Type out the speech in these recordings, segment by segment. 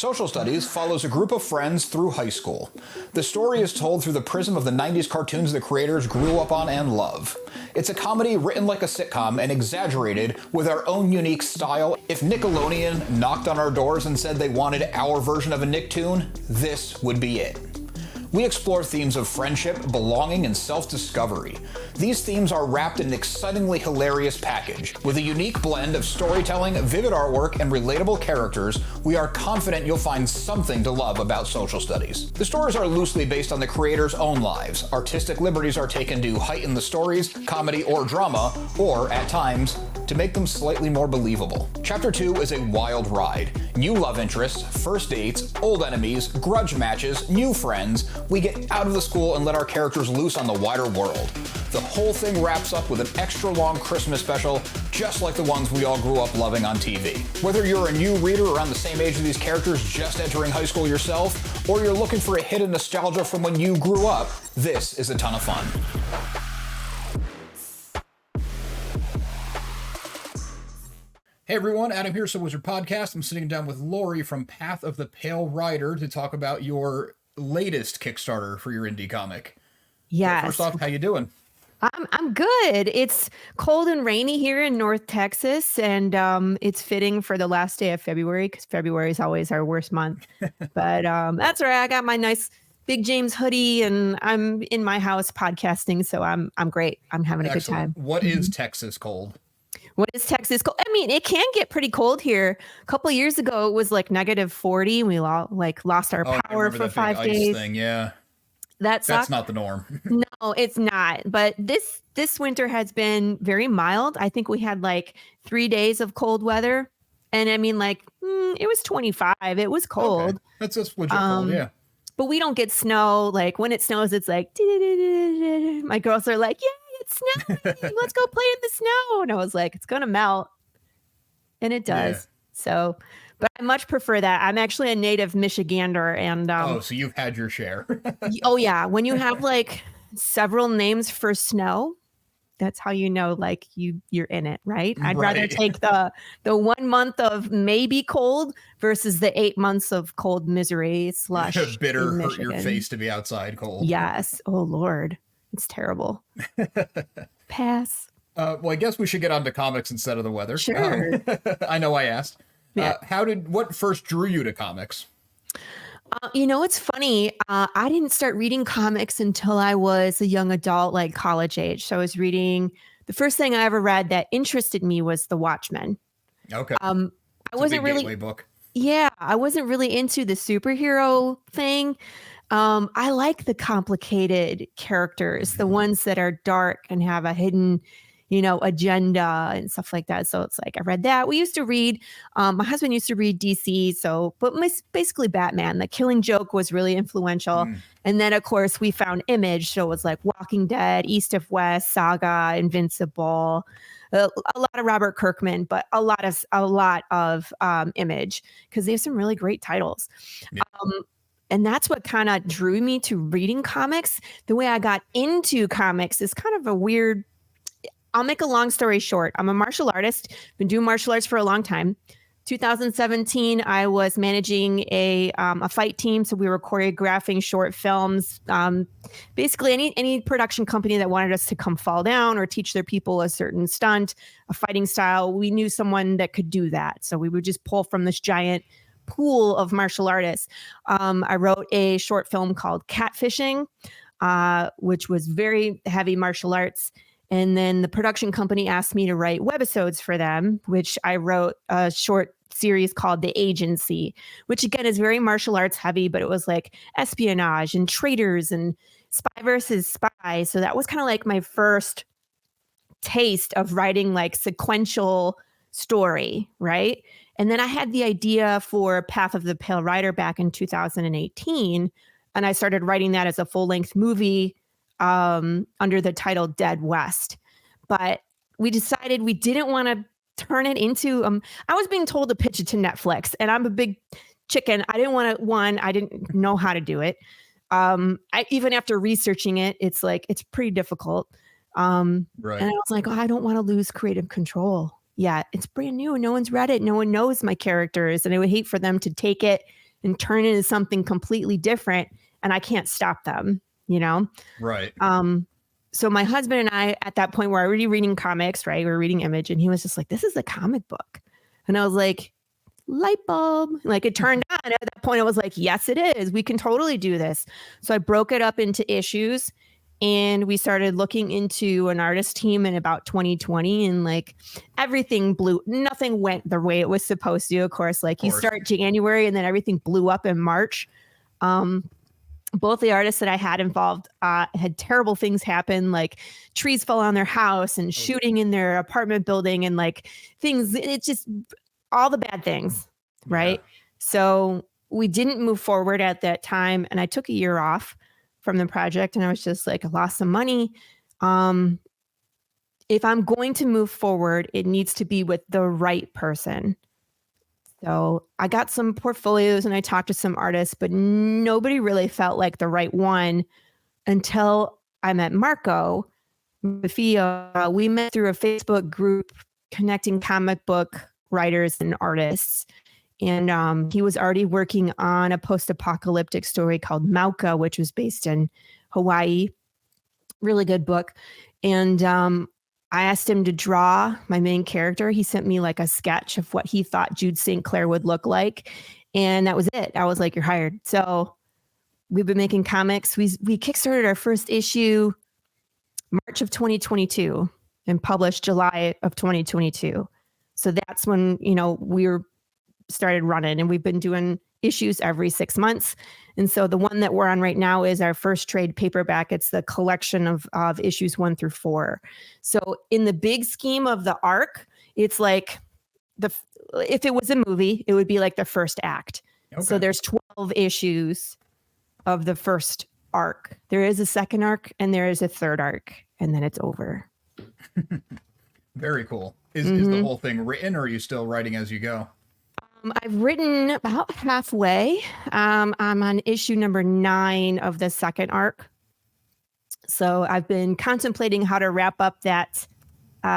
Social Studies follows a group of friends through high school. The story is told through the prism of the 90s cartoons the creators grew up on and love. It's a comedy written like a sitcom and exaggerated with our own unique style. If Nickelodeon knocked on our doors and said they wanted our version of a Nicktoon, this would be it. We explore themes of friendship, belonging, and self-discovery. These themes are wrapped in an excitingly hilarious package. With a unique blend of storytelling, vivid artwork, and relatable characters, we are confident you'll find something to love about Social Studies. The stories are loosely based on the creators' own lives. Artistic liberties are taken to heighten the stories, comedy, or drama, or, at times, to make them slightly more believable. Chapter 2 is a wild ride. New love interests, first dates, old enemies, grudge matches, new friends. We get out of the school and let our characters loose on the wider world. The whole thing wraps up with an extra long Christmas special, just like the ones we all grew up loving on TV. Whether you're a new reader around the same age as these characters just entering high school yourself, or you're looking for a hit of nostalgia from when you grew up, this is a ton of fun. Hey everyone, Adam here, So Wizard Podcast. I'm sitting down with Laurie from Path of the Pale Rider to talk about your latest Kickstarter for your indie comic. Yes. So first off, how you doing? I'm good. It's cold and rainy here in North Texas, and it's fitting for the last day of February because February is always our worst month. But that's all right. I got my nice Big James hoodie, and I'm in my house podcasting, so I'm great. I'm having a good time. What is Texas cold? What is Texas cold? I mean, it can get pretty cold here. A couple of years ago, it was like -40. We lost our power for 5 days. Thing, yeah. That's not the norm. No, it's not. But this winter has been very mild. I think we had like 3 days of cold weather. And I mean, it was 25. It was cold. Okay. That's just legit cold, yeah. But we don't get snow. Like when it snows, it's like, my girls are like, yeah, it's snowing. Let's go play in the snow. And I was like, it's going to melt. And it does. Yeah. So, but I much prefer that. I'm actually a native Michigander. And so you've had your share. Oh, yeah. When you have like several names for snow, that's how you know like you're in it, right? I'd rather take the 1 month of maybe cold versus the 8 months of cold misery slush. Bitter, hurt your face to be outside cold. Yes. Oh, Lord. It's terrible. Pass. Well, I guess we should get on to comics instead of the weather. Sure. I know I asked. Yeah. What first drew you to comics? It's funny. I didn't start reading comics until I was a young adult, like college age. So I was reading, the first thing I ever read that interested me was The Watchmen. Okay. I wasn't really gateway book. Yeah, I wasn't really into the superhero thing. I like the complicated characters, the ones that are dark and have a hidden, agenda and stuff like that. So it's like, I read that. We used to read, my husband used to read DC. But basically Batman, The Killing Joke was really influential. And then of course we found Image. So it was like Walking Dead, East of West, Saga, Invincible, a lot of Robert Kirkman, but a lot of Image, because they have some really great titles. Yeah. And that's what kind of drew me to reading comics. The way I got into comics is kind of a weird, I'll make a long story short. I'm a martial artist, been doing martial arts for a long time. 2017, I was managing a fight team. So we were choreographing short films. Basically, any production company that wanted us to come fall down or teach their people a certain stunt, a fighting style, we knew someone that could do that. So we would just pull from this giant pool of martial artists. I wrote a short film called Catfishing, which was very heavy martial arts. And then the production company asked me to write webisodes for them, which I wrote a short series called The Agency, which again is very martial arts heavy, but it was like espionage and traitors and spy versus spy. So that was kind of like my first taste of writing like sequential story, right? And then I had the idea for Path of the Pale Rider back in 2018, and I started writing that as a full-length movie under the title Dead West. But we decided we didn't want to turn it into, I was being told to pitch it to Netflix, and I'm a big chicken. I didn't know how to do it. Even after researching it, it's pretty difficult. Right. And I was like, I don't want to lose creative control. Yeah, it's brand new. No one's read it. No one knows my characters. And I would hate for them to take it and turn into something completely different, and I can't stop them, you know? Right. So my husband and I, at that point, were already reading comics, right? We were reading Image, and he was just like, this is a comic book. And I was like, light bulb. Like, it turned on. At that point, I was like, yes, it is. We can totally do this. So I broke it up into issues, and we started looking into an artist team in about 2020, and like everything nothing went the way it was supposed to. Of course, like you start January and then everything blew up in March. Both the artists that I had involved had terrible things happen, like trees fell on their house and shooting in their apartment building and like things. It's just all the bad things, right? Yeah. So we didn't move forward at that time, and I took a year off from the project, and I was just like, I lost some money. If I'm going to move forward, it needs to be with the right person. So I got some portfolios and I talked to some artists, but nobody really felt like the right one until I met Marco Mafia. We met through a Facebook group connecting comic book writers and artists. And he was already working on a post-apocalyptic story called Mauka, which was based in Hawaii. Really good book. And I asked him to draw my main character. He sent me like a sketch of what he thought Jude St. Clair would look like. And that was it. I was like, you're hired. So we've been making comics. We kickstarted our first issue March of 2022 and published July of 2022. So that's when, we started running, and we've been doing issues every 6 months. And so the one that we're on right now is our first trade paperback. It's the collection of issues 1 through 4. So in the big scheme of the arc, it's like if it was a movie, it would be like the first act. Okay. So there's 12 issues of the first arc. There is a second arc and there is a third arc, and then it's over. Very cool. Is the whole thing written, or are you still writing as you go? I've written about halfway. I'm on issue number 9 of the second arc. So I've been contemplating how to wrap up that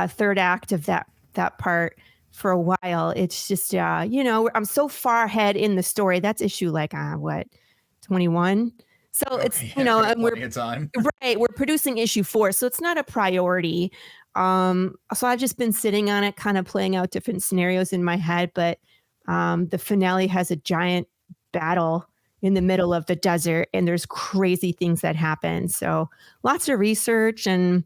third act of that part for a while. It's just, I'm so far ahead in the story. That's issue 21? So it's, and we're producing issue 4. So it's not a priority. So I've just been sitting on it, kind of playing out different scenarios in my head, but the finale has a giant battle in the middle of the desert, and there's crazy things that happen. So lots of research and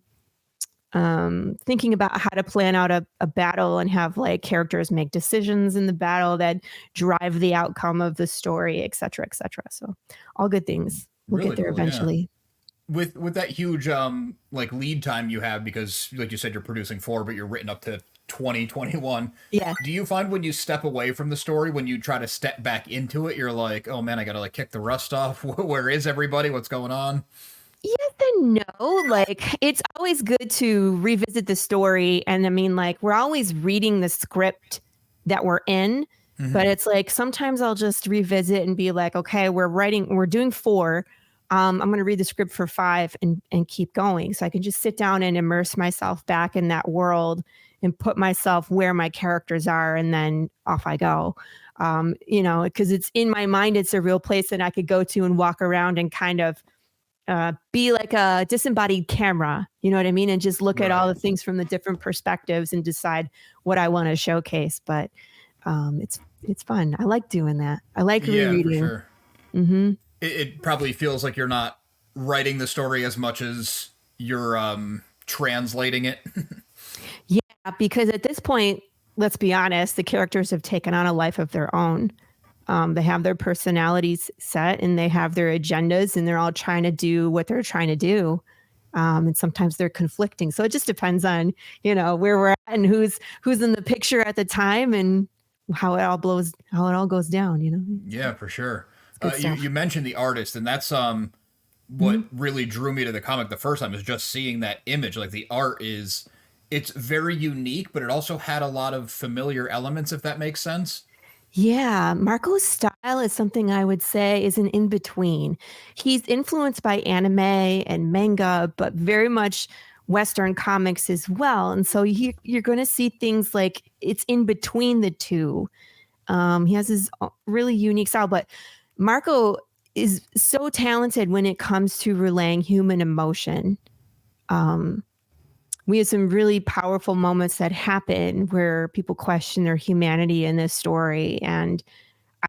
thinking about how to plan out a battle and have like characters make decisions in the battle that drive the outcome of the story, et cetera, et cetera. So all good things. We'll get there eventually. Yeah. With that huge lead time you have, because like you said, you're producing 4, but you're written up to 2021. Yeah. Do you find when you step away from the story, when you try to step back into it, you're like, oh man, I gotta kick the rust off? Where is everybody? What's going on? Yes and no. Like, it's always good to revisit the story. And I mean, we're always reading the script that we're in, but it's like, sometimes I'll just revisit and be like, okay, we're doing 4. I'm going to read the script for 5 and keep going. So I can just sit down and immerse myself back in that world and put myself where my characters are, and then off I go. Because it's in my mind, it's a real place that I could go to and walk around and kind of be like a disembodied camera, you know what I mean? And just look at all the things from the different perspectives and decide what I want to showcase. But it's fun. I like doing that. I like rereading. For sure. Mm-hmm. It probably feels like you're not writing the story as much as you're translating it. Yeah, because at this point, let's be honest, the characters have taken on a life of their own. They have their personalities set and they have their agendas, and they're all trying to do what they're trying to do. And sometimes they're conflicting. So it just depends on, where we're at and who's in the picture at the time and how it all goes down, Yeah, for sure. You mentioned the artist, and that's what really drew me to the comic the first time, is just seeing that image. Like, the art it's very unique, but it also had a lot of familiar elements, if that makes sense. Yeah, Marco's style is something I would say is an in-between. He's influenced by anime and manga, but very much Western comics as well. And so you're going to see things like it's in between the two. He has his really unique style, but Marco is so talented when it comes to relaying human emotion. We have some really powerful moments that happen where people question their humanity in this story. And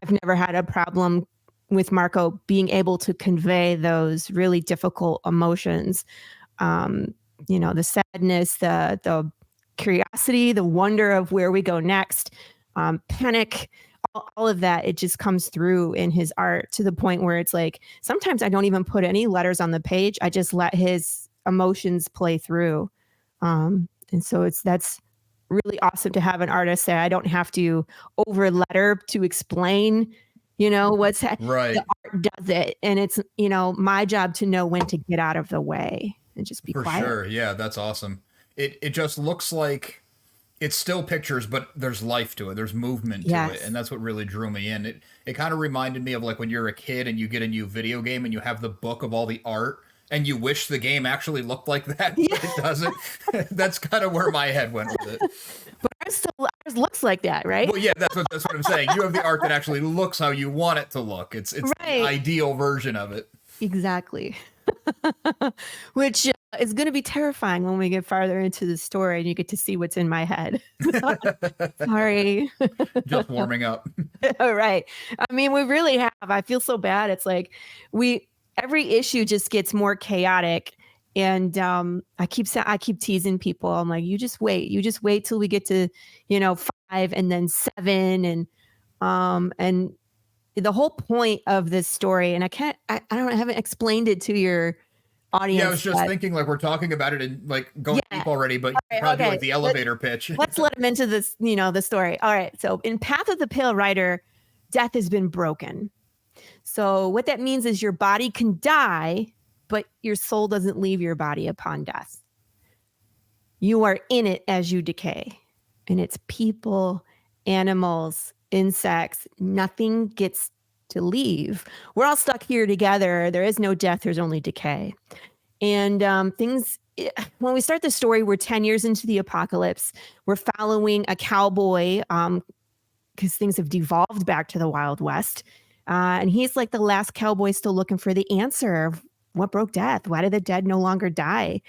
I've never had a problem with Marco being able to convey those really difficult emotions. The sadness, the curiosity, the wonder of where we go next, panic, all of that. It just comes through in his art to the point where it's like, sometimes I don't even put any letters on the page. I just let his emotions play through. And so that's really awesome to have an artist that I don't have to over letter to explain, what's right. The art does it. And it's, my job to know when to get out of the way and just be quiet. For sure. Yeah, that's awesome. It just looks like it's still pictures, but there's life to it. There's movement to it. And that's what really drew me in. It kind of reminded me of like when you're a kid and you get a new video game and you have the book of all the art and you wish the game actually looked like that, but it doesn't. That's kind of where my head went with it. But ours looks like that, right? Well, yeah, that's what I'm saying. You have the art that actually looks how you want it to look. It's right. The ideal version of it. Exactly. Which is going to be terrifying when we get farther into the story and you get to see what's in my head. Sorry. Just warming up. All right. I mean, we really have. I feel so bad. It's like every issue just gets more chaotic. And I keep teasing people. I'm like, you just wait till we get to, 5 and then 7 and the whole point of this story. And I haven't explained it to your audience. Yeah, I was just thinking like we're talking about it and like going deep already, but you probably do like the elevator pitch. Let's let him into this, the story. All right. So in Path of the Pale Rider, death has been broken. So what that means is your body can die, but your soul doesn't leave your body upon death. You are in it as you decay. And it's people, animals, insects. Nothing gets to leave. We're all stuck here together. There is no death. There's only decay. And when we start the story, we're 10 years into the apocalypse. We're following a cowboy because things have devolved back to the Wild West. And he's like the last cowboy still looking for the answer of what broke death? Why did the dead no longer die?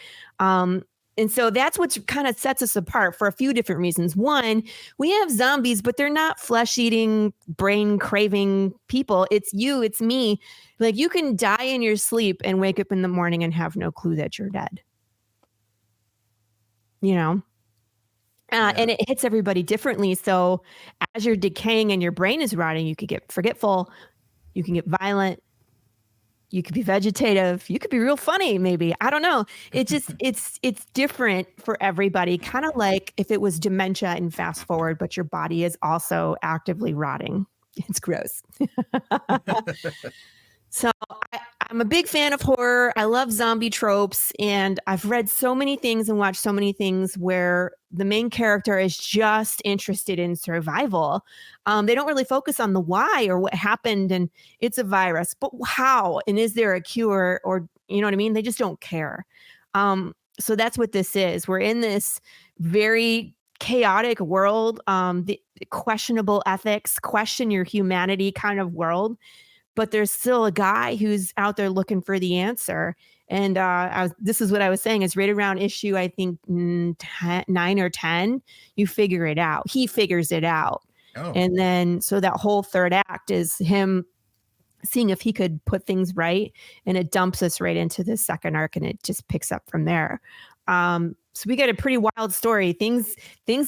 And so that's what kind of sets us apart for a few different reasons. One, we have zombies, but they're not flesh-eating, brain-craving people. It's you, it's me. Like you can die in your sleep and wake up in the morning and have no clue that you're dead. And it hits everybody differently. So as you're decaying and your brain is rotting, you could get forgetful, you can get violent, you could be vegetative, you could be real funny, maybe. I don't know. It just it's different for everybody. Kind of like if it was dementia and fast forward, but your body is also actively rotting. It's gross. So I'm a big fan of horror. I love zombie tropes, and I've read so many things and watched so many things where the main character is just interested in survival. They don't really focus on the why or what happened, and it's a virus, but how? And is there a cure? Or, you know what I mean? They just don't care. So that's what this is. We're in this very chaotic world, the questionable ethics, question your humanity kind of world. But there's still a guy who's out there looking for the answer. And this is what I was saying. It's right around issue, I think, 9 or 10. You figure it out. He figures it out. Oh. And then so that whole third act is him seeing if he could put things right. And it dumps us right into the second arc, and it just picks up from there. So we get a pretty wild story. Things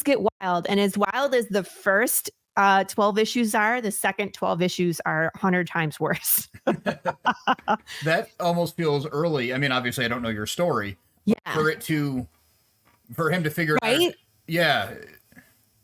get wild. And as wild as the first 12 issues are, the second 12 issues are 100 times worse. That almost feels early. I mean, obviously I don't know your story. Yeah. For him to figure it out. Yeah.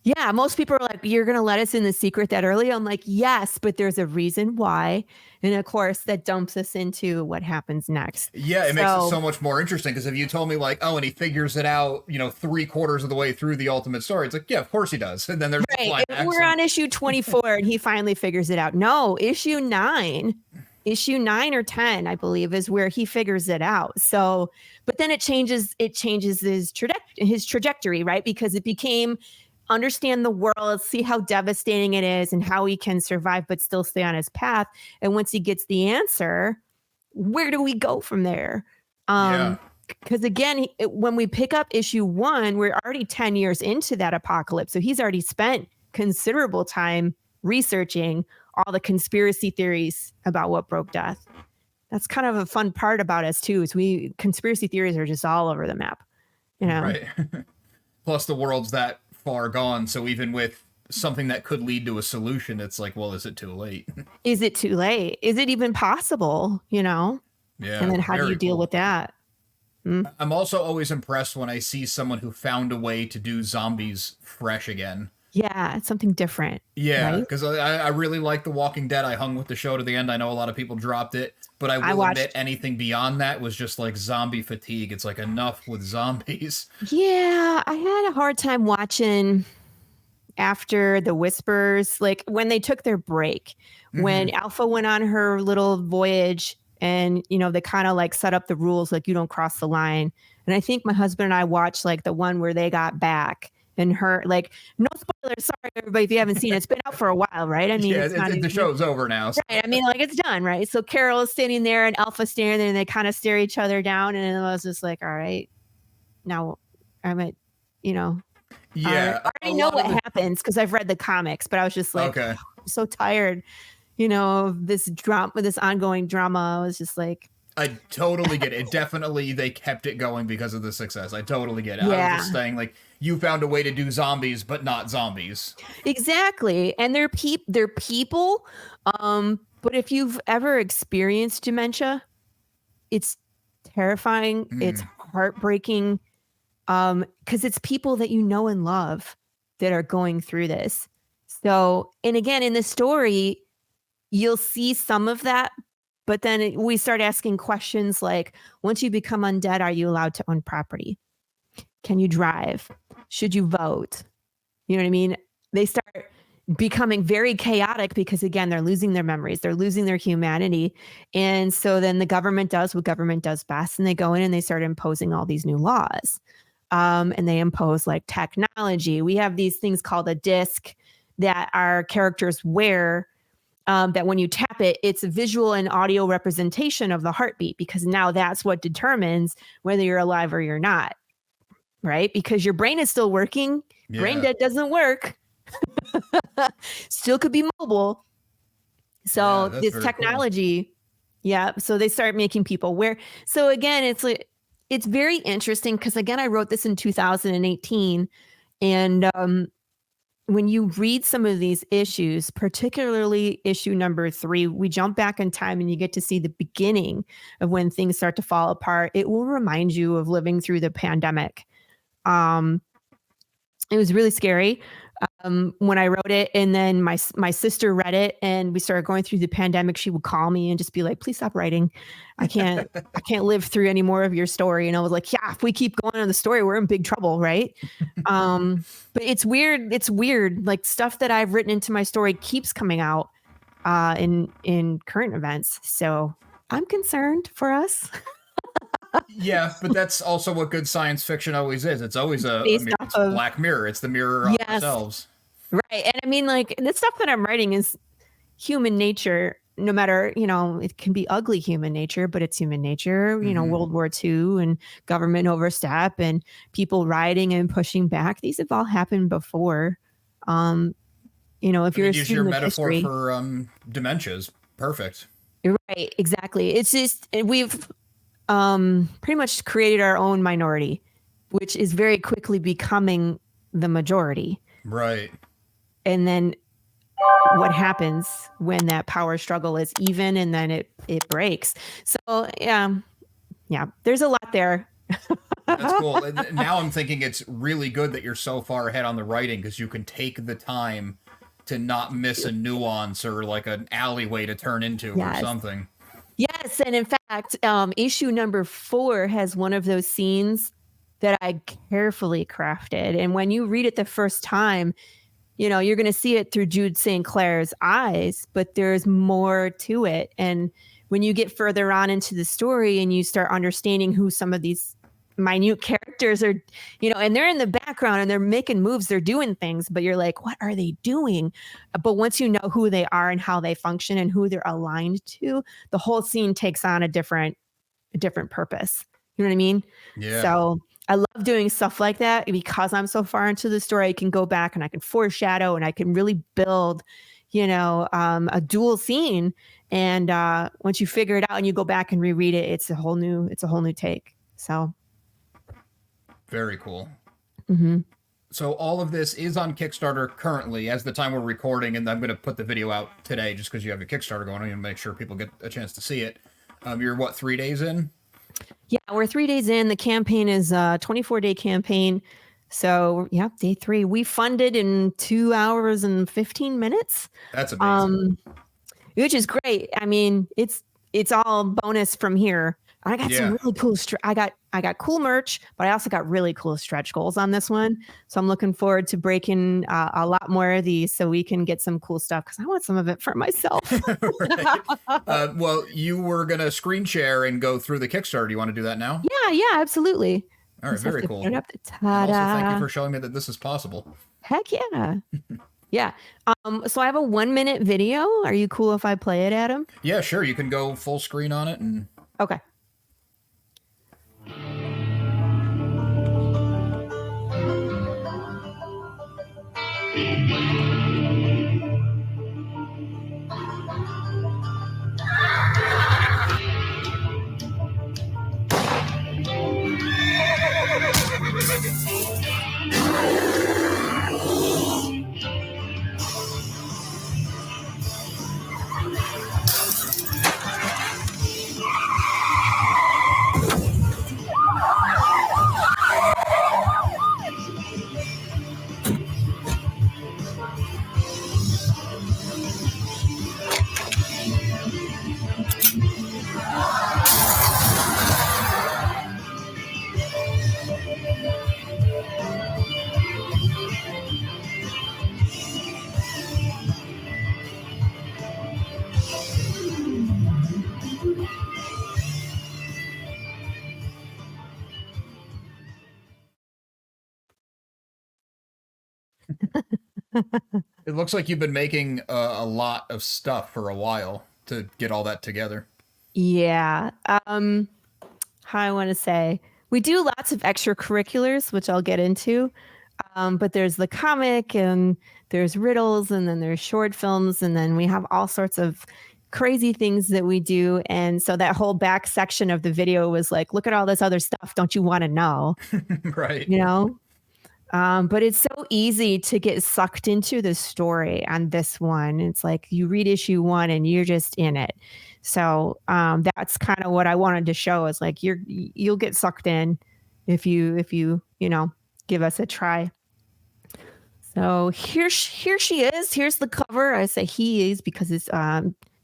Yeah. Most people are like, you're going to let us in the secret that early? I'm like, yes, but there's a reason why. And of course that dumps us into what happens next. Yeah. It makes it so much more interesting. Because if you told me like, oh, and he figures it out, 3/4 of the way through the ultimate story, it's like, yeah, of course he does. And then there's right. We're on issue 24 and he finally figures it out. No, issue 9 or 10, I believe, is where he figures it out. So, but then it changes his trajectory, right? Because it became understand the world, see how devastating it is and how he can survive but still stay on his path. And once he gets the answer, where do we go from there? Because again, when we pick up issue 1, we're already 10 years into that apocalypse. So he's already spent considerable time researching all the conspiracy theories about what broke death. That's kind of a fun part about us too, is conspiracy theories are just all over the map, you know? Right. Plus the world's that far gone, so even with something that could lead to a solution, it's like, well, is it too late? Is it too late? Is it even possible, you know? Yeah. And then how do you deal with that? I'm also always impressed when I see someone who found a way to do zombies fresh again. Yeah, it's something different. Yeah, because I really like The Walking Dead. I hung with the show to the end. I know a lot of people dropped it, but I will admit anything beyond that was just like zombie fatigue. It's like enough with zombies. Yeah, I had a hard time watching after the Whispers, like when they took their break, when Alpha went on her little voyage and, you know, they kind of like set up the rules, like you don't cross the line. And I think my husband and I watched like the one where they got back. And her, like, no spoilers. Sorry, everybody, if you haven't seen it. It's been out for a while, right? I mean, the show's over now. So. Right. I mean, like, it's done, right? So Carol is standing there and Alpha's standing there and they kind of stare each other down. And I was just like, all right, now I'm at, you know. Yeah. I already know what happens because I've read the comics, but I was just like, okay. I'm so tired, you know, of this drama, this ongoing drama. I was just like, I totally get it. Definitely they kept it going because of the success. I totally get it. Yeah. I was just saying, like, you found a way to do zombies, but not zombies. Exactly. And they're people. But if you've ever experienced dementia, it's terrifying. It's heartbreaking. Because it's people that you know and love that are going through this. So, and again, in the story, you'll see some of that. But then we start asking questions like, once you become undead, are you allowed to own property? Can you drive? Should you vote? You know what I mean? They start becoming very chaotic because, again, they're losing their memories. They're losing their humanity. And so then the government does what government does best. And they go in and they start imposing all these new laws. And they impose like technology. We have these things called a disc that our characters wear. That when you tap it, it's a visual and audio representation of the heartbeat, because now that's what determines whether you're alive or you're not, right? Because your brain is still working. Yeah. Brain dead doesn't work. Still could be mobile. So this technology, cool. Yeah. So they start making people wear. So again, it's like, it's very interesting because again, I wrote this in 2018, and when you read some of these issues, particularly issue number 3, we jump back in time and you get to see the beginning of when things start to fall apart. It will remind you of living through the pandemic. It was really scary when I wrote it. And then my sister read it and we started going through the pandemic. She would call me and just be like, please stop writing. I can't live through any more of your story. And I was like, yeah, if we keep going on the story, we're in big trouble. Right. But it's weird. It's weird. Like stuff that I've written into my story keeps coming out in current events. So I'm concerned for us. Yeah, but that's also what good science fiction always is. It's always it's a Black Mirror. It's the mirror of ourselves. Right. And I mean, like, the stuff that I'm writing is human nature, no matter, you know, it can be ugly human nature, but it's human nature, you know, World War II and government overstep and people rioting and pushing back. These have all happened before. You know, if you're a student your of metaphor history, for dementias. Perfect. Right. Exactly. It's just, we've pretty much created our own minority, which is very quickly becoming the majority. Right. And then what happens when that power struggle is even and then it breaks. So yeah, there's a lot there. That's cool. Now I'm thinking it's really good that you're so far ahead on the writing because you can take the time to not miss a nuance or like an alleyway to turn into or something. Yes, and in fact, issue number 4 has one of those scenes that I carefully crafted. And when you read it the first time, you know, you're going to see it through Jude St. Clair's eyes, but there's more to it. And when you get further on into the story and you start understanding who some of these minute characters are, and they're in the background and they're making moves, they're doing things, but you're like, what are they doing? But once you know who they are and how they function and who they're aligned to, the whole scene takes on a different purpose. You know what I mean? Yeah. So I love doing stuff like that because I'm so far into the story. I can go back and I can foreshadow and I can really build, a dual scene. And once you figure it out and you go back and reread it, it's a whole new take. So very cool. Mm-hmm. So all of this is on Kickstarter currently as the time we're recording, and I'm going to put the video out today just because you have your Kickstarter going on and make sure people get a chance to see it. You're what, 3 days in? Yeah, we're 3 days in. The campaign is a 24-day campaign. So yeah, day 3. We funded in 2 hours and 15 minutes. That's amazing. Which is great. I mean, it's all bonus from here. I got some really cool. I got cool merch, but I also got really cool stretch goals on this one. So I'm looking forward to breaking a lot more of these so we can get some cool stuff because I want some of it for myself. Well, you were gonna screen share and go through the Kickstarter. Do you want to do that now? Yeah, absolutely. All right, very cool. And also, thank you for showing me that this is possible. Heck yeah. Yeah. So I have a 1-minute video. Are you cool if I play it, Adam? Yeah, sure. You can go full screen on it. And okay. It looks like you've been making a lot of stuff for a while to get all that together. Yeah. How I want to say, we do lots of extracurriculars, which I'll get into. But there's the comic and there's riddles and then there's short films and then we have all sorts of crazy things that we do. And so that whole back section of the video was like, look at all this other stuff. Don't you want to know? Right. But it's so easy to get sucked into the story on this one. It's like you read issue 1 and you're just in it. So that's kind of what I wanted to show is like you'll get sucked in if you give us a try. So here she is. Here's the cover. I say he is because it's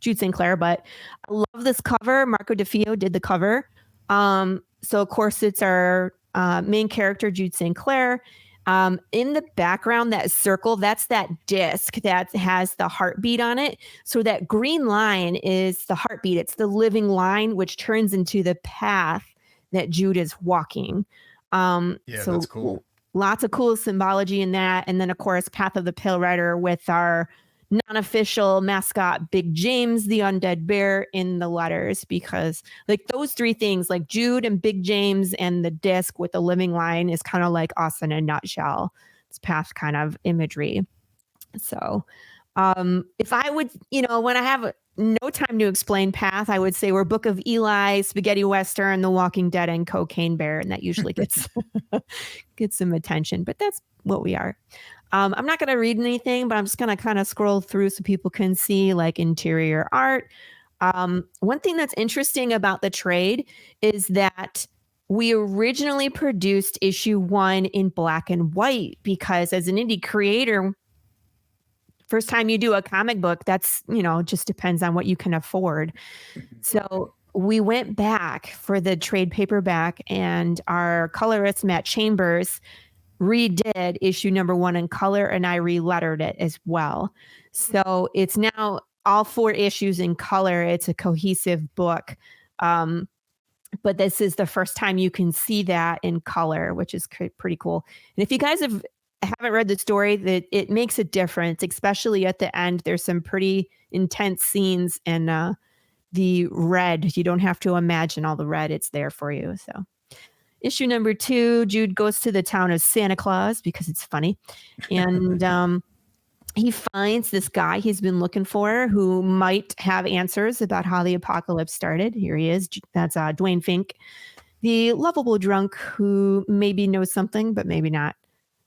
Jude St, but I love this cover. Marco DeFeo did the cover. So of course it's our main character, Jude St. In the background, that circle, that's that disc that has the heartbeat on it. So that green line is the heartbeat. It's the living line, which turns into the path that Jude is walking. So that's cool. Lots of cool symbology in that. And then, of course, Path of the Pale Rider with our non-official mascot, Big James, the undead bear in the letters, because like those 3 things, like Jude and Big James and the disc with the living line is kind of like us in a nutshell. It's Path kind of imagery. So if I would, when I have no time to explain Path, I would say we're Book of Eli, Spaghetti Western, The Walking Dead, and Cocaine Bear. And that usually gets some attention, but that's what we are. I'm not going to read anything, but I'm just going to kind of scroll through so people can see like interior art. One thing that's interesting about the trade is that we originally produced issue 1 in black and white because as an indie creator, first time you do a comic book, that's, just depends on what you can afford. So we went back for the trade paperback and our colorist, Matt Chambers, redid issue number 1 in color and I relettered it as well. So it's now all 4 issues in color. It's a cohesive book. but this is the first time you can see that in color, which is pretty cool. And if you guys haven't read the story, that it makes a difference, especially at the end. There's some pretty intense scenes, and the red, you don't have to imagine all the red, it's there for you. So issue number 2, Jude goes to the town of Santa Claus because it's funny, and he finds this guy he's been looking for who might have answers about how the apocalypse started. Here he is. That's Dwayne Fink, the lovable drunk who maybe knows something, but maybe not.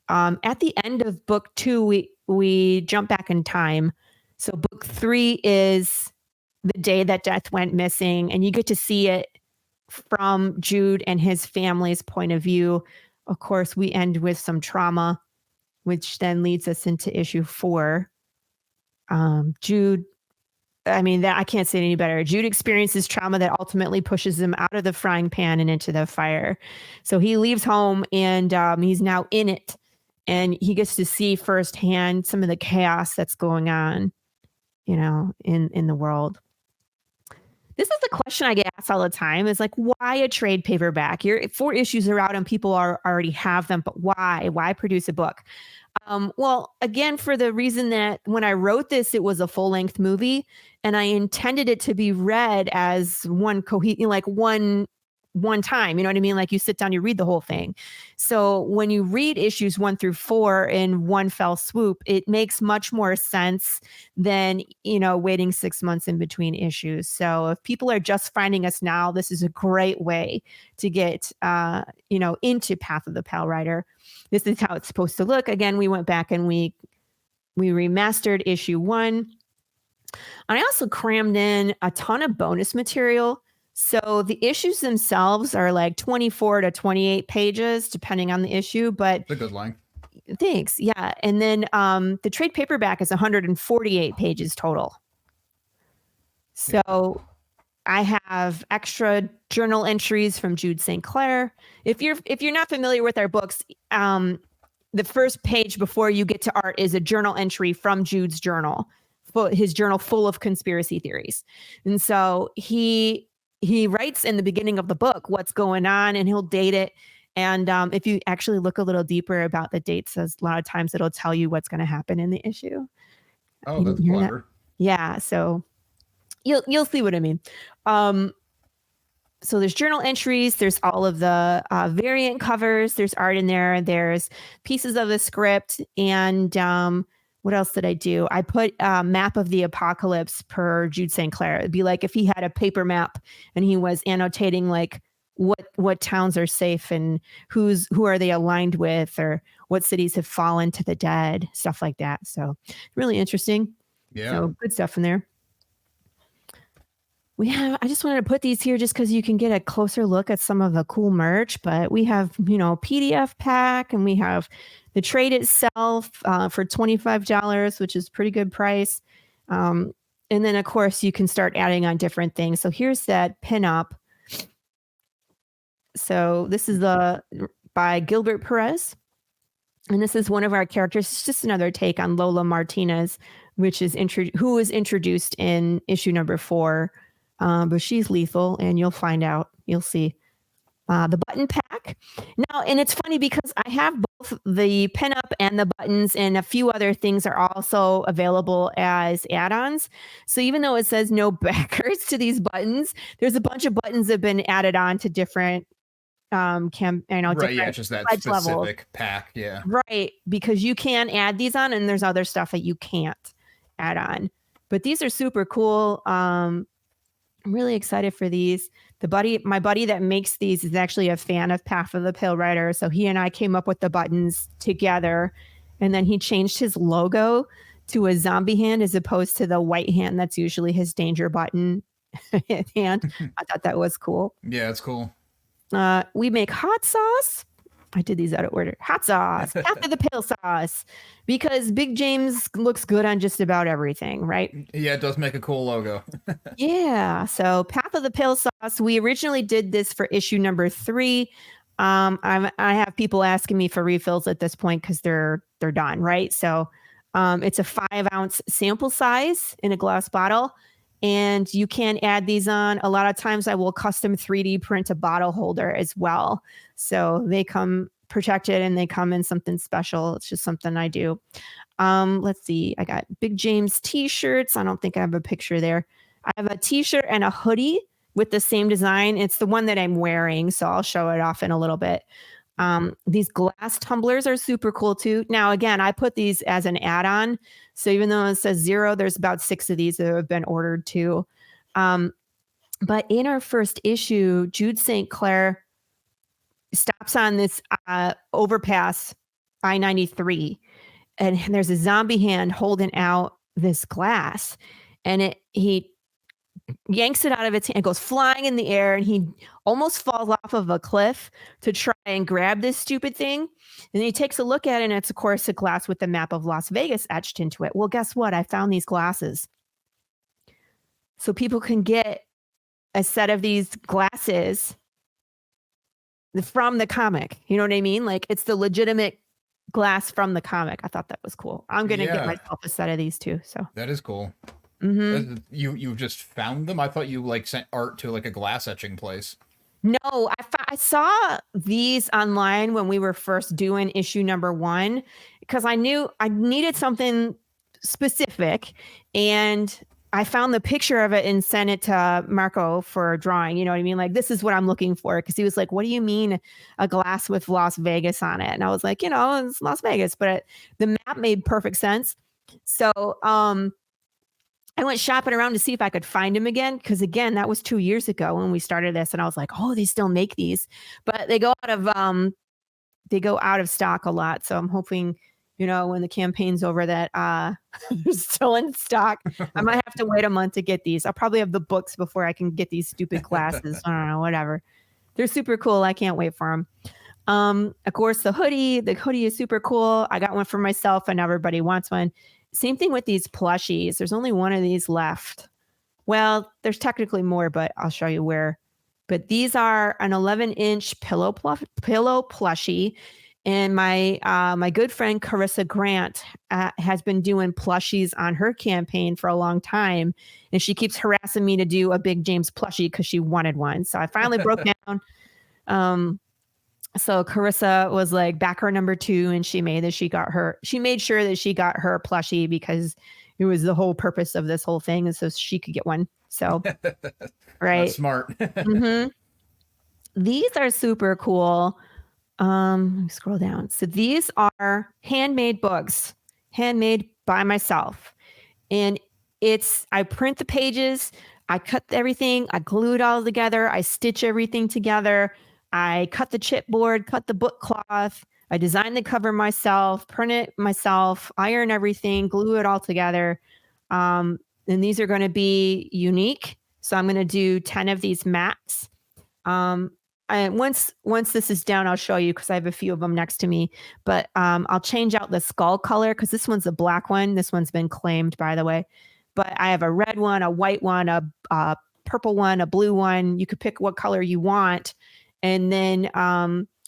At the end of book 2, we jump back in time. So book 3 is the day that Death went missing, and you get to see it from Jude and his family's point of view. Of course, we end with some trauma, which then leads us into issue 4. Jude, I mean, that I can't say it any better. Jude experiences trauma that ultimately pushes him out of the frying pan and into the fire. So he leaves home, and he's now in it, and he gets to see firsthand some of the chaos that's going on, in the world. This is the question I get asked all the time, is like, why a trade paperback? 4 issues are out and people already have them, but why? Why produce a book? Well, again, for the reason that when I wrote this, it was a full-length movie, and I intended it to be read as one time, you know what I mean? Like, you sit down, you read the whole thing. So when you read issues 1 through 4 in one fell swoop, it makes much more sense than, waiting 6 months in between issues. So if people are just finding us now, this is a great way to get, into Path of the Pale Rider. This is how it's supposed to look. Again, we went back and we remastered issue 1. I also crammed in a ton of bonus material. So the issues themselves are like 24 to 28 pages, depending on the issue. But it's a good length. Thanks. Yeah. And then the trade paperback is 148 pages total. So I have extra journal entries from Jude St. Clair. If you're not familiar with our books, the first page before you get to art is a journal entry from Jude's journal, his journal full of conspiracy theories. And so he writes in the beginning of the book what's going on, and he'll date it. And if you actually look a little deeper about the dates, a lot of times it'll tell you what's going to happen in the issue. Oh, that's clever. That? Yeah. So you'll see what I mean. So there's journal entries. There's all of the variant covers. There's art in there. There's pieces of the script. And what else did I do? I put a map of the apocalypse per Jude St. Clair. It'd be like if he had a paper map and he was annotating like what towns are safe and who are they aligned with, or what cities have fallen to the dead, stuff like that. So really interesting. Yeah. So good stuff in there. I just wanted to put these here just because you can get a closer look at some of the cool merch, but we have, PDF pack, and we have the trade itself for $25, which is pretty good price. And then of course you can start adding on different things. So here's that pinup. So this is by Gilbert Perez. And this is one of our characters. It's just another take on Lola Martinez, which is who is introduced in issue number 4. But she's lethal, and you'll find out. You'll see. The button pack. Now, and it's funny because I have both the pinup and the buttons, and a few other things are also available as add-ons. So even though it says no backers to these buttons, there's a bunch of buttons that have been added on to different right, different yeah, just that specific levels. Pack, yeah. Right, because you can add these on, and there's other stuff that you can't add on. But these are super cool. I'm really excited for these. My buddy that makes these is actually a fan of Path of the Pale Rider. So he and I came up with the buttons together, and then he changed his logo to a zombie hand as opposed to the white hand that's usually his danger button hand. I thought that was cool. Yeah, it's cool. We make hot sauce. I did these out of order. Hot sauce, Path of the Pale sauce, because Big James looks good on just about everything, right? Yeah, it does make a cool logo. Yeah. So Path of the Pale sauce. We originally did this for issue number 3. I have people asking me for refills at this point because they're done, right? So it's a 5-ounce sample size in a glass bottle. And you can add these on. A lot of times I will custom 3D print a bottle holder as well. So they come protected and they come in something special. It's just something I do. Let's see. I got Big James t-shirts. I don't think I have a picture there. I have a t-shirt and a hoodie with the same design. It's the one that I'm wearing, so I'll show it off in a little bit. These glass tumblers are super cool too. Now, again, I put these as an add-on. So even though it says 0, there's about 6 of these that have been ordered too. But in our first issue, Jude St. Clair stops on this overpass, I-93, and there's a zombie hand holding out this glass, and he yanks it out of its hand, it goes flying in the air, and he almost falls off of a cliff to try and grab this stupid thing. And he takes a look at it, and it's, of course, a glass with the map of Las Vegas etched into it. Well, guess what? I found these glasses. So people can get a set of these glasses from the comic. You know what I mean? Like, it's the legitimate glass from the comic. I thought that was cool. I'm going to get myself a set of these too. So that is cool. Mm-hmm. You just found them? I thought you like sent art to like a glass etching place. No, I saw these online when we were first doing issue number 1, because I knew I needed something specific, and I found the picture of it and sent it to Marco for a drawing. You know what I mean? Like, this is what I'm looking for. Because he was like, what do you mean a glass with Las Vegas on it? And I was like, it's Las Vegas, but the map made perfect sense. So I went shopping around to see if I could find them again. Because again, that was 2 years ago when we started this. And I was like, oh, they still make these, but they go out of stock a lot. So I'm hoping, when the campaign's over, that they're still in stock. I might have to wait a month to get these. I'll probably have the books before I can get these stupid glasses. I don't know, whatever. They're super cool. I can't wait for them. Of course, the hoodie is super cool. I got one for myself and everybody wants one. Same thing with these plushies. There's only one of these left. Well, there's technically more, but I'll show you where. But these are an 11-inch pillow plushie. And my good friend Carissa Grant has been doing plushies on her campaign for a long time, and she keeps harassing me to do a Big James plushie because she wanted one. So I finally broke down. So Carissa was like backer number 2, and she made sure that she got her plushie because it was the whole purpose of this whole thing, and so she could get one. So right, that's smart. Mm-hmm. These are super cool. Let me scroll down. So these are handmade books, handmade by myself. And I print the pages, I cut everything, I glue it all together, I stitch everything together, I cut the chipboard, cut the book cloth, I design the cover myself, print it myself, iron everything, glue it all together. And these are going to be unique. So I'm going to do 10 of these mats. And once this is down, I'll show you because I have a few of them next to me. But I'll change out the skull color because this one's a black one. This one's been claimed, by the way. But I have a red one, a white one, a purple one, a blue one. You could pick what color you want. And then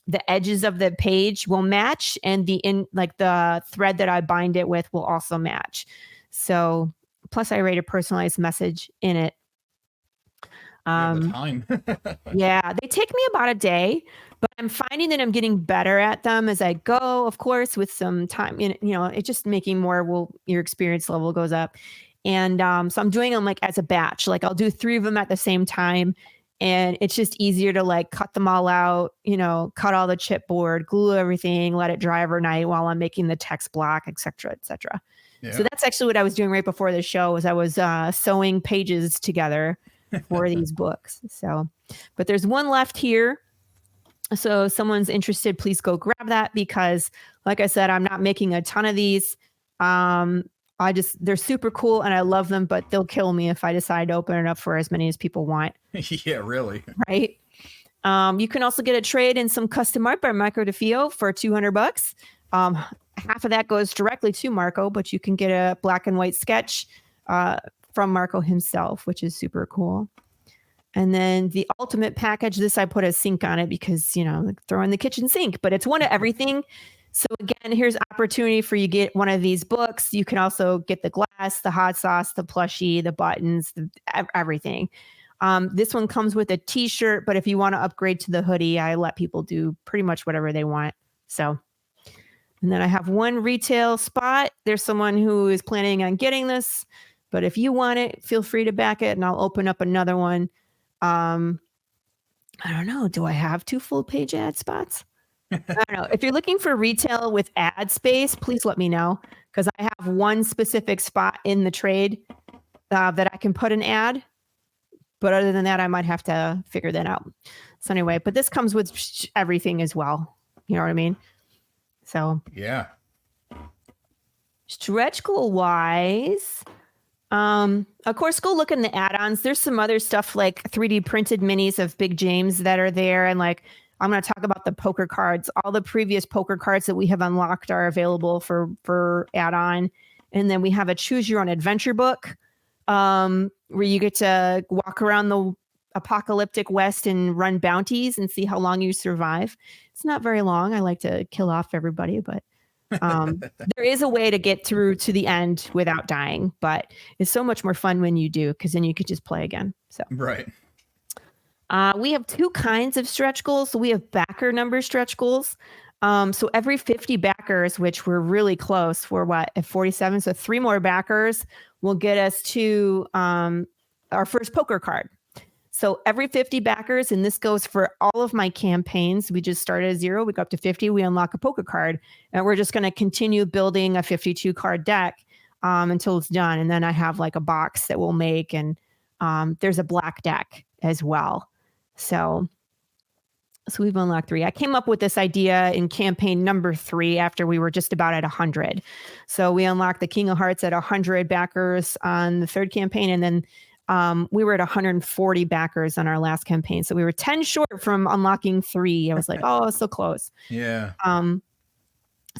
the edges of the page will match, and the thread that I bind it with will also match. So plus I write a personalized message in it. The time. Yeah, they take me about a day, but I'm finding that I'm getting better at them as I go, of course, with some time, it's just making more, your experience level goes up. And so I'm doing them like as a batch, like I'll do 3 of them at the same time. And it's just easier to like cut them all out, cut all the chipboard, glue everything, let it dry overnight while I'm making the text block, et cetera, et cetera. Yeah. So that's actually what I was doing right before the show was I was sewing pages together for these books. So, but there's one left here. So if someone's interested, please go grab that because like I said, I'm not making a ton of these. They're super cool and I love them, but they'll kill me if I decide to open it up for as many as people want. Yeah, really. Right. You can also get a trade and some custom art by Marco DeFio for $200. Half of that goes directly to Marco, but you can get a black and white sketch, from Marco himself, which is super cool. And then the ultimate package, this I put a sink on it because, throw in the kitchen sink, but it's one of everything. So again, here's opportunity for you to get one of these books. You can also get the glass, the hot sauce, the plushie, the buttons, everything. This one comes with a t-shirt, but if you want to upgrade to the hoodie, I let people do pretty much whatever they want. So, and then I have one retail spot. There's someone who is planning on getting this, but if you want it, feel free to back it and I'll open up another one. I don't know. Do I have 2 full page ad spots? I don't know. If you're looking for retail with ad space, please let me know, because I have one specific spot in the trade that I can put an ad. But other than that, I might have to figure that out. So anyway, but this comes with everything as well. You know what I mean? So yeah. Stretch goal wise, of course, go look in the add-ons. There's some other stuff like 3D printed minis of Big James that are there. And like, I'm going to talk about the poker cards. All the previous poker cards that we have unlocked are available for add-on. And then we have a choose your own adventure book, where you get to walk around the apocalyptic West and run bounties and see how long you survive. It's not very long. I like to kill off everybody, but there is a way to get through to the end without dying, but it's so much more fun when you do, because then you could just play again. So right. We have 2 kinds of stretch goals. So we have backer number stretch goals. So every 50 backers, which we're really close, we're at 47. So 3 more backers will get us to our first poker card. So every 50 backers, and this goes for all of my campaigns, we just started at 0, we go up to 50, we unlock a poker card, and we're just going to continue building a 52 card deck until it's done. And then I have like a box that we'll make, and there's a black deck as well. So we've unlocked 3. I came up with this idea in campaign number 3 after we were just about at 100. So we unlocked the King of Hearts at 100 backers on the 3rd campaign, and then we were at 140 backers on our last campaign. So we were 10 short from unlocking 3. I was like, oh, so close. Yeah.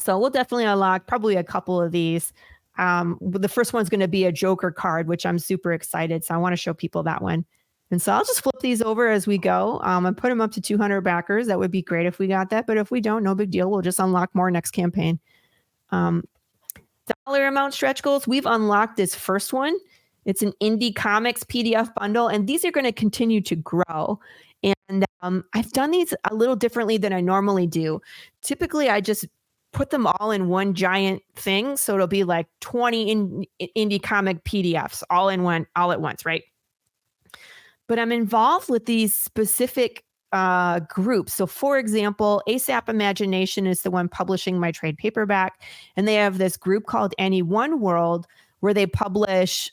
So we'll definitely unlock probably a couple of these. The first one's going to be a Joker card, which I'm super excited. So I want to show people that one. And so I'll just flip these over as we go and put them up to 200 backers. That would be great if we got that. But if we don't, no big deal. We'll just unlock more next campaign. Dollar amount stretch goals. We've unlocked this first one. It's an indie comics PDF bundle, and these are going to continue to grow. And I've done these a little differently than I normally do. Typically, I just put them all in one giant thing. So it'll be like 20 indie comic PDFs all at once, right? But I'm involved with these specific groups. So for example, ASAP Imagination is the one publishing my trade paperback. And they have this group called Any One World, where they publish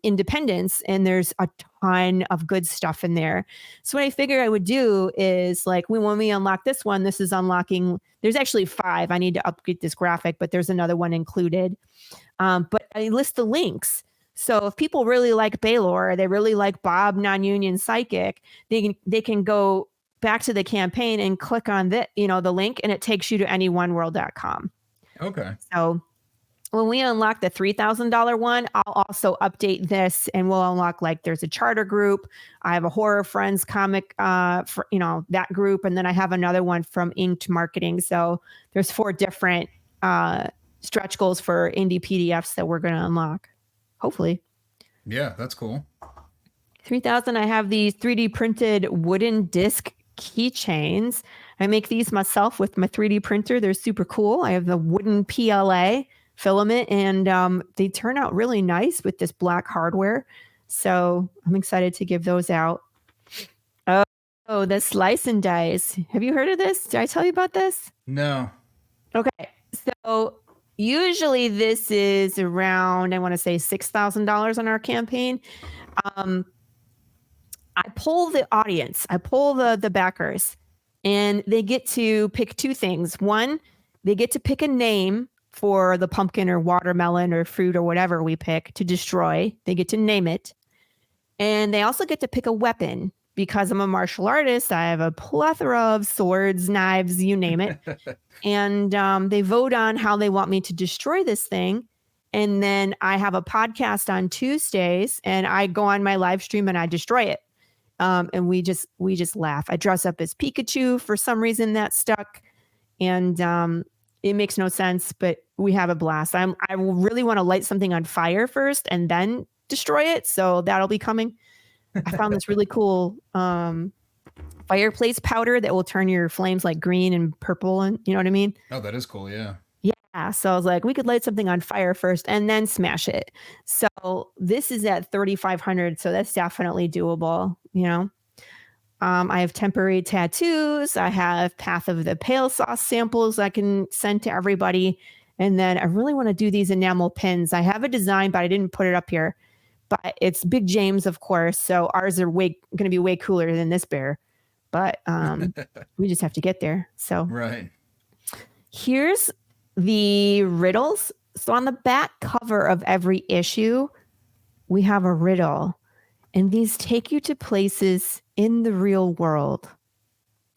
independence, and there's a ton of good stuff in there. So what I figured I would do is, like, when we unlock this one, this is unlocking, there's actually 5. I need to upgrade this graphic, but there's another one included. But I list the links. So if people really like Baylor, they really like Bob, Non-Union Psychic, they can go back to the campaign and click on the link, and it takes you to anyoneworld.com. Okay. So when we unlock the $3,000 one, I'll also update this, and we'll unlock, like, there's a charter group. I have a Horror Friends comic, for, that group. And then I have another one from Inked Marketing. So there's 4 different stretch goals for indie PDFs that we're going to unlock, hopefully. Yeah, that's cool. 3,000, I have these 3D printed wooden disc keychains. I make these myself with my 3D printer. They're super cool. I have the wooden PLA filament, and they turn out really nice with this black hardware. So I'm excited to give those out. Oh, the Slice and Dice. Have you heard of this? Did I tell you about this? No. Okay. So usually this is around, I want to say $6,000 on our campaign. I poll the audience. I poll the backers, and they get to pick 2 things. One, they get to pick a name for the pumpkin or watermelon or fruit or whatever we pick to destroy. They get to name it. And they also get to pick a weapon. Because I'm a martial artist, I have a plethora of swords, knives, you name it. And they vote on how they want me to destroy this thing. And then I have a podcast on Tuesdays, and I go on my live stream and I destroy it. And we just laugh. I dress up as Pikachu for some reason that stuck. And It makes no sense, but we have a blast. I really want to light something on fire first and then destroy it. So that'll be coming. I found this really cool fireplace powder that will turn your flames like green and purple, and you know what I mean? Oh, that is cool. Yeah. Yeah. So I was like, we could light something on fire first and then smash it. So this is at 3,500. So that's definitely doable, you know? I have temporary tattoos. I have Path of the Pale Sauce samples I can send to everybody. And then I really want to do these enamel pins. I have a design, but I didn't put it up here. But it's Big James, of course. So ours are going to be way cooler than this bear. But we just have to get there. So right. Here's the riddles. So on the back cover of every issue, we have a riddle. And these take you to places in the real world.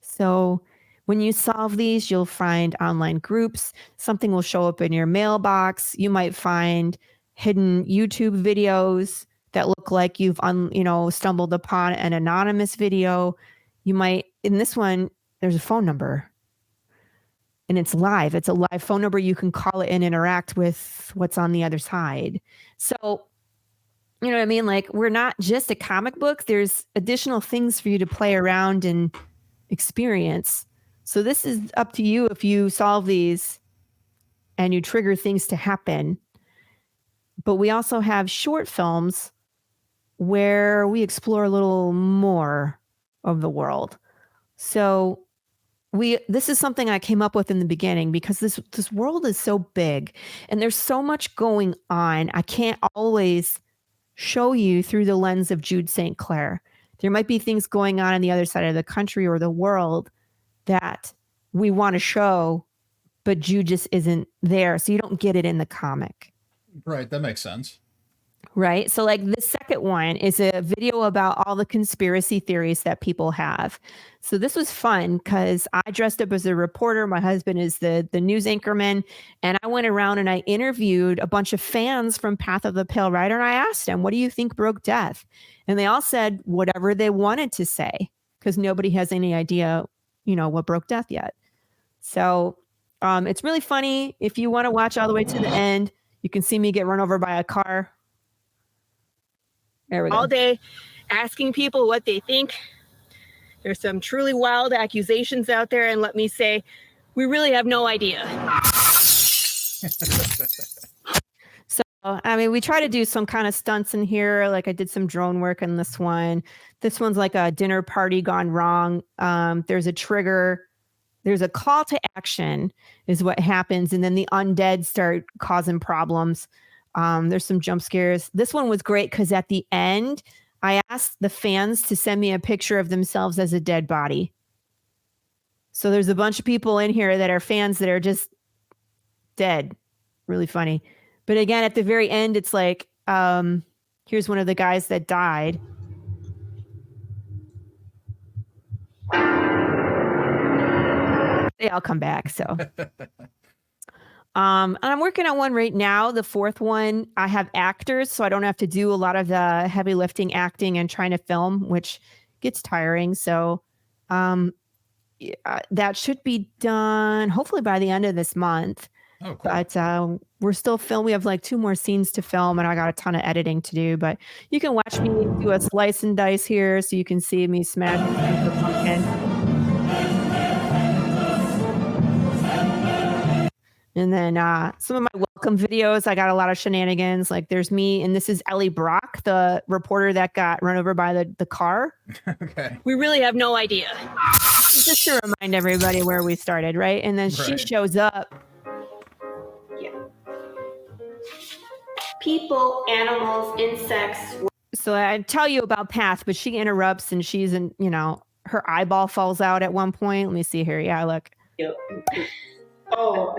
So when you solve these, you'll find online groups. Something will show up in your mailbox. You might find hidden YouTube videos that look like you've stumbled upon an anonymous video. You might, in this one, there's a phone number. And it's live. It's a live phone number. You can call it and interact with what's on the other side. So you know what I mean? Like, we're not just a comic book. There's additional things for you to play around and experience. So this is up to you if you solve these and you trigger things to happen. But we also have short films where we explore a little more of the world. So this is something I came up with in the beginning because this world is so big and there's so much going on. I can't always show you through the lens of Jude St. Clair. There might be things going on the other side of the country or the world that we want to show, but Jude just isn't there. So you don't get it in the comic. Right. That makes sense. Right. So like the second one is a video about all the conspiracy theories that people have. So this was fun because I dressed up as a reporter. My husband is the news anchorman. And I went around and I interviewed a bunch of fans from Path of the Pale Rider. And I asked them, what do you think broke death? And they all said whatever they wanted to say because nobody has any idea, what broke death yet. So it's really funny. If you want to watch all the way to the end, you can see me get run over by a car. There we go. All day asking people what they think. There's some truly wild accusations out there. And let me say, we really have no idea. So, we try to do some kind of stunts in here. Like I did some drone work in this one. This one's like a dinner party gone wrong. There's a trigger. There's a call to action is what happens. And then the undead start causing problems. There's some jump scares. This one was great because at the end, I asked the fans to send me a picture of themselves as a dead body. So there's a bunch of people in here that are fans that are just dead. Really funny. But again, at the very end, it's like, here's one of the guys that died. They all come back. So. And I'm working on one right now. The fourth one, I have actors, so I don't have to do a lot of the heavy lifting acting and trying to film, which gets tiring. So that should be done hopefully by the end of this month. Oh, cool. But we're still filming. We have like 2 more scenes to film, and I got a ton of editing to do. But you can watch me do a slice and dice here, so you can see me smash the pumpkin. And then some of my welcome videos, I got a lot of shenanigans. Like there's me, and this is Ellie Brock, the reporter that got run over by the car. Okay. We really have no idea. Just to remind everybody where we started, right? And then she shows up. Yeah. People, animals, insects. So I tell you about Path, but she interrupts and she's in, her eyeball falls out at one point. Let me see here. Yeah, look. Yep. Oh.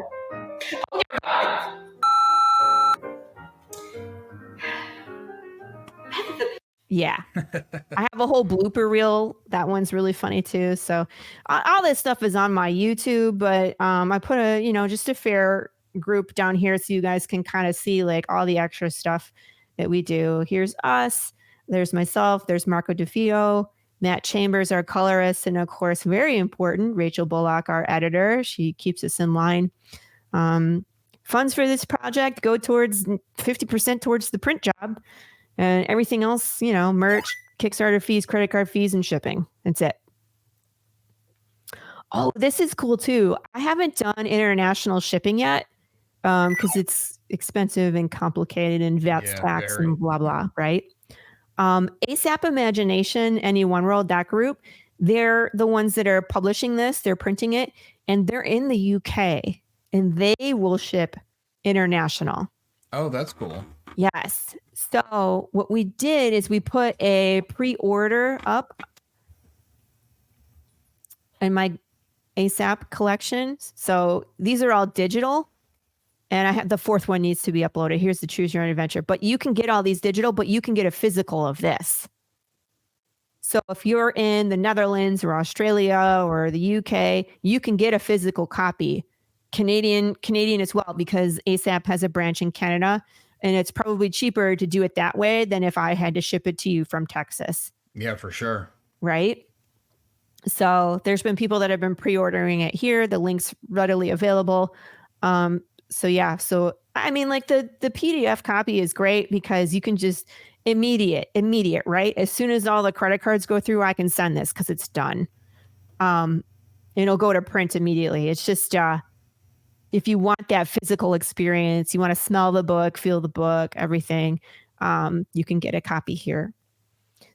Yeah. I have a whole blooper reel. That one's really funny too. So all this stuff is on my YouTube, but I put just a fair group down here so you guys can kind of see like all the extra stuff that we do. Here's us. There's myself. There's Marco DeFio. Matt Chambers, our colorist. And of course, very important, Rachel Bullock, our editor. She keeps us in line. Funds for this project go towards 50% towards the print job, and everything else, merch, Kickstarter fees, credit card fees, and shipping. That's it. Oh, this is cool too. I haven't done international shipping yet because it's expensive and complicated and VAT's tax and blah, blah, right? ASAP Imagination, Any One World, that group, they're the ones that are publishing this. They're printing it, and they're in the UK, and they will ship international. Oh, that's cool. Yes. So what we did is we put a pre-order up in my ASAP collection. So these are all digital, and I have the fourth one needs to be uploaded. Here's the Choose Your Own Adventure. But you can get all these digital, but you can get a physical of this. So if you're in the Netherlands or Australia or the UK, you can get a physical copy. Canadian as well, because ASAP has a branch in Canada, and it's probably cheaper to do it that way than if I had to ship it to you from Texas. Yeah, for sure. Right? So there's been people that have been pre-ordering it here. The link's readily available. So I mean, like the PDF copy is great because you can just immediate, right? As soon as all the credit cards go through, I can send this because it's done. It'll go to print immediately. It's just if you want that physical experience, you want to smell the book, feel the book, everything, you can get a copy here.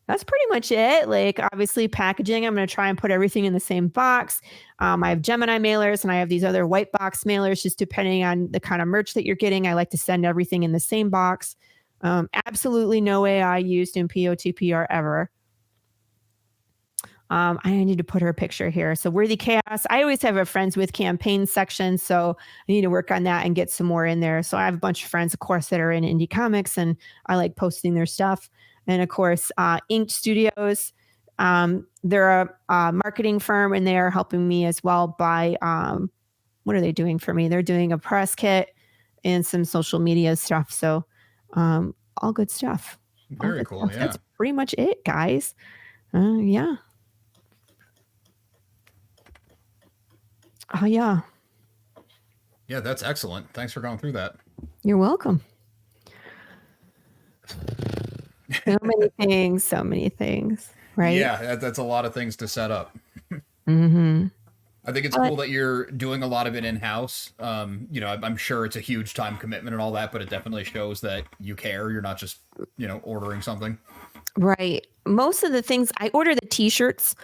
That's pretty much it. Like, obviously, packaging, I'm going to try and put everything in the same box. I have Gemini mailers, and I have these other white box mailers, just depending on the kind of merch that you're getting. I like to send everything in the same box. Absolutely no AI used in POTPR ever. I need to put her picture here. So Worthy Chaos. I always have a friends with campaign section, so I need to work on that and get some more in there. So I have a bunch of friends, of course, that are in indie comics, and I like posting their stuff. And of course, Inked Studios. They're a marketing firm, and they are helping me as well by what are they doing for me? They're doing a press kit and some social media stuff. So all good stuff. Very cool. Stuff. Yeah. That's pretty much it, guys. Yeah. Oh, yeah. Yeah, that's excellent. Thanks for going through that. You're welcome. So many things, right? Yeah, that's a lot of things to set up. Mm-hmm. I think it's cool that you're doing a lot of it in-house. I'm sure it's a huge time commitment and all that, but it definitely shows that you care. You're not just, ordering something. Right. Most of the things, I order the t-shirts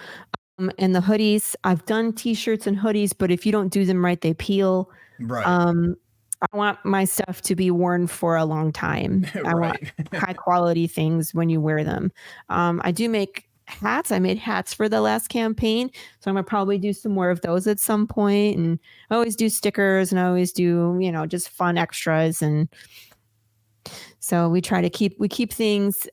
and the hoodies. I've done t-shirts and hoodies, but if you don't do them right, they peel. Right. I want my stuff to be worn for a long time. Right. I want high quality things when you wear them. I do make hats. I made hats for the last campaign, so I'm gonna probably do some more of those at some point. And I always do stickers, and I always do, just fun extras. And so we try to keep things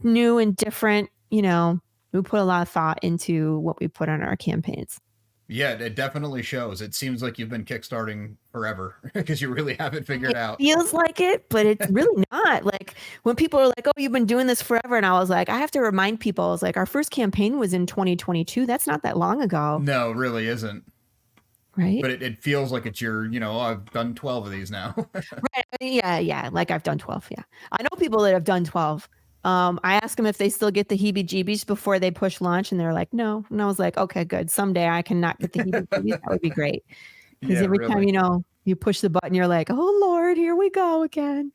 new and different. We put a lot of thought into what we put on our campaigns. Yeah, it definitely shows. It seems like you've been kickstarting forever because you really haven't figured out. It feels like it, but it's really not. Like, when people are like, oh, you've been doing this forever. And I was like, I have to remind people, I was like, our first campaign was in 2022. That's not that long ago. No, it really isn't. Right. But it feels like it's your, I've done 12 of these now. Right. Yeah. Like, I've done 12. Yeah. I know people that have done 12. I asked them if they still get the heebie-jeebies before they push launch, and they're like, no. And I was like, okay, good. Someday I can not get the heebie-jeebies. That would be great. Because every time, you push the button, you're like, oh, Lord, here we go again.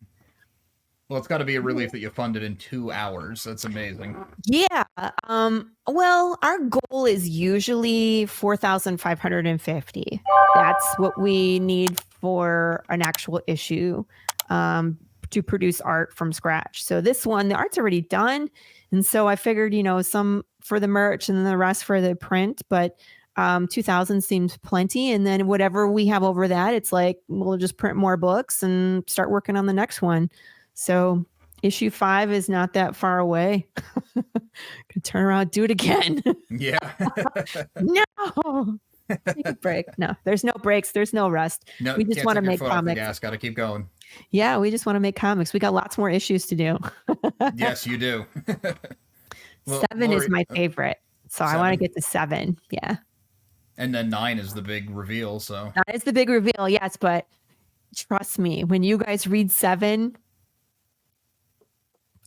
Well, it's got to be a relief that you funded in 2 hours. That's amazing. Yeah. Well, our goal is usually 4,550. That's what we need for an actual issue. To produce art from scratch. So this one, the art's already done. And so I figured, some for the merch and then the rest for the print, but 2,000 seems plenty. And then whatever we have over that, it's like, we'll just print more books and start working on the next one. So issue 5 is not that far away. Could turn around, do it again. Yeah. No. Take a break. No, there's no breaks. There's no rest. No, we just want to make comics. Got to keep going. Yeah, we just want to make comics. We got lots more issues to do. Yes, you do. Well, 7 Laurie, is my favorite. So 7. I want to get to 7. Yeah. And then 9 is the big reveal, so. That is the big reveal, yes, but trust me, when you guys read 7,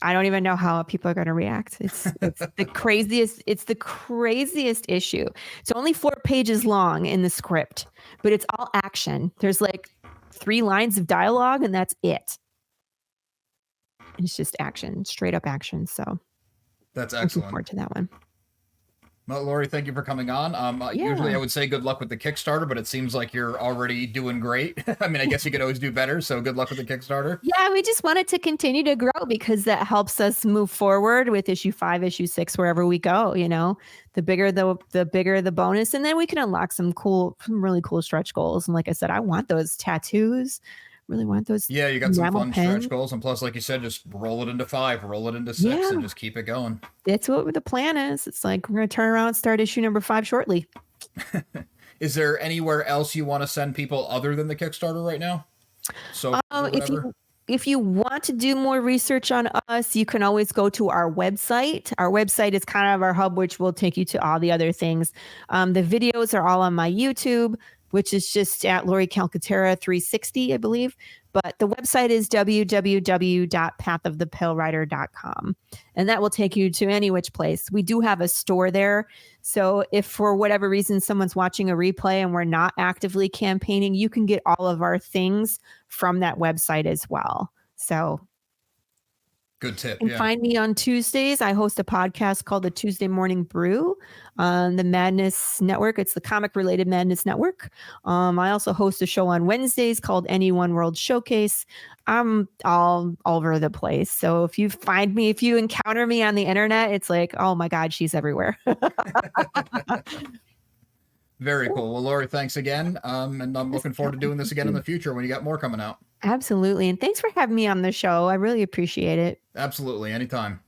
I don't even know how people are going to react. It's the craziest. It's the craziest issue. It's only 4 pages long in the script, but it's all action. There's like 3 lines of dialogue, and that's it. It's just action, straight up action. So that's excellent. Looking forward to that one. Well, Laurie, thank you for coming on. Usually I would say good luck with the Kickstarter, but it seems like you're already doing great. I mean, I guess you could always do better, so good luck with the Kickstarter. Yeah, we just want it to continue to grow because that helps us move forward with issue 5, issue 6, wherever we go. You know, the bigger the bonus, and then we can unlock some really cool stretch goals. And like I said, I want those tattoos. Really want those. Yeah, you got some fun stretch goals, and plus, like you said, just roll it into 5, roll it into 6, and just keep it going. That's what the plan is. It's like we're gonna turn around and start issue number 5 shortly. Is there anywhere else you want to send people other than the Kickstarter right now? So, if you want to do more research on us, you can always go to our website. Our website is kind of our hub, which will take you to all the other things. The videos are all on my YouTube, which is just at Laurie Calcaterra 360, I believe. But the website is www.pathofthepalerider.com. And that will take you to any which place. We do have a store there. So if for whatever reason someone's watching a replay and we're not actively campaigning, you can get all of our things from that website as well. So good tip. You can find me on Tuesdays. I host a podcast called the Tuesday Morning Brew on the Madness Network. It's the comic related Madness Network. I also host a show on Wednesdays called Any One World Showcase. I'm all over the place. So if you encounter me on the internet, it's like, oh my God, she's everywhere. Very cool. Well, Laurie, thanks again. And I'm looking forward to doing this again in the future when you got more coming out. Absolutely. And thanks for having me on the show. I really appreciate it. Absolutely. Anytime.